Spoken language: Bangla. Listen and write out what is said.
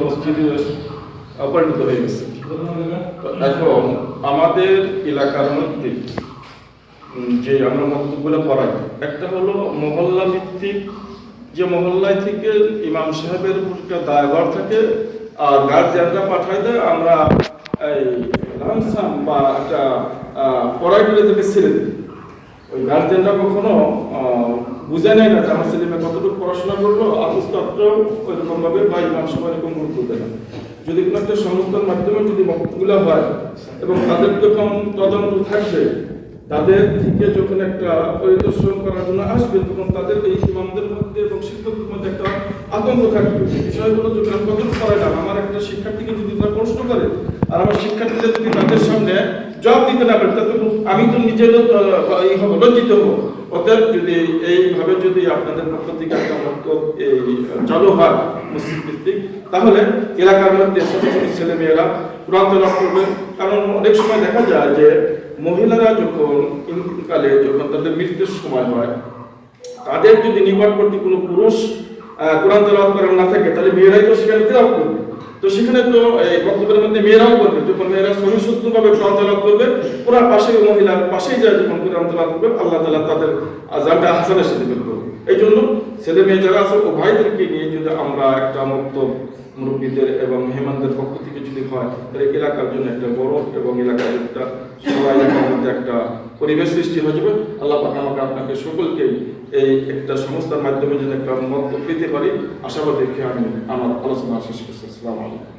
মসজিদে পরিণত হয়ে গেছে। এখন আমাদের এলাকার মধ্যে যে আমরা মক্তবগুলো পড়াই, একটা হলো মহল্লা ভিত্তিক, যে মহল্লায় থেকে ইমাম সাহেবের উপর একটা দায়ভার থাকে আর গার্জিয়ানরা পাঠায় দেয়, আমরা এই লামসাম বা একটা পড়াইগুলো থেকে ছেড়ে দিই। ওই গার্জিয়ানরা কখনো বুঝে নেয় না যে আমার ছেলে মেয়ে কতটুকু পড়াশোনা করলো, আর উস্তাদরাও ওইরকম ভাবে বা ইমাম সাহেব এরকম গুরুত্ব দেয় না। যদি কোনো একটা সংস্থার মাধ্যমে যদি মক্তবগুলো হয় এবং তাদের যখন তদন্ত থাকবে, তাদের থেকে যখন একটা পরিদর্শন করার জন্য আসবে, তখন তাদের এই ইমামদের মধ্যে এবং শিক্ষকদের মধ্যে একটা আতঙ্ক থাকবে। বিষয়গুলো যখন আমি কতটুকু পড়াইলাম, আমার একটা শিক্ষার্থীকে যদি তারা প্রশ্ন করে আর আমার শিক্ষার্থীরা যদি তাদের সামনে জবাব দিতে না পারে, তাহলে আমি তো নিজের লজ্জিত হবো। অতএব যদি এইভাবে যদি আপনাদের পক্ষ থেকে একটা মক্তব এই চালু হয় মসজিদ ভিত্তিক, তাহলে এলাকার মধ্যে ছোট ছোট ছেলে মেয়েরা কোরআন তেলাওয়াত করবে। কারণ অনেক সময় দেখা যায় যে মহিলারা যখন ইন্তিকালে, যখন তাদের মৃত্যুর সময় হয়, তাদের যদি নিকটবর্তী কোনো পুরুষ কোরআন তেলাওয়াত করার না থাকে, তাহলে মেয়েরাই তো সেখানে তেলাওয়াত করবে। তো সেখানে তো এই বক্তব্যের মধ্যে মেয়েরাও করবে। যখন মেয়েরা সহিষ্ণুভাবে কোরআন তেলাওয়াত করবে, ওরা পাশে মহিলার পাশেই যায় যখন কোরআন তেলাওয়াত করবে, আল্লাহ তাআলা তাদের আযানটা হাসানের সাথে বের করবে। এই জন্য ছেলে মেয়ে যারা আছে ও ভাইদেরকে নিয়ে যদি আমরা একটা মক্তব মুরব্বীদের এবং মেহমানদের পক্ষ থেকে যদি হয়, তাহলে এলাকার জন্য একটা বড় এবং এলাকার একটা সবাই এলাকার মধ্যে একটা পরিবেশ সৃষ্টি হয়ে যাবে। আল্লাহ পাক আমাকে আপনাকে সকলকে এই একটা সংস্থার মাধ্যমে যেন একটা মক্তব পেতে পারি, আশাবাদ রেখে আমি আমার আলোচনা শেষ করছি। আসসালামু আলাইকুম।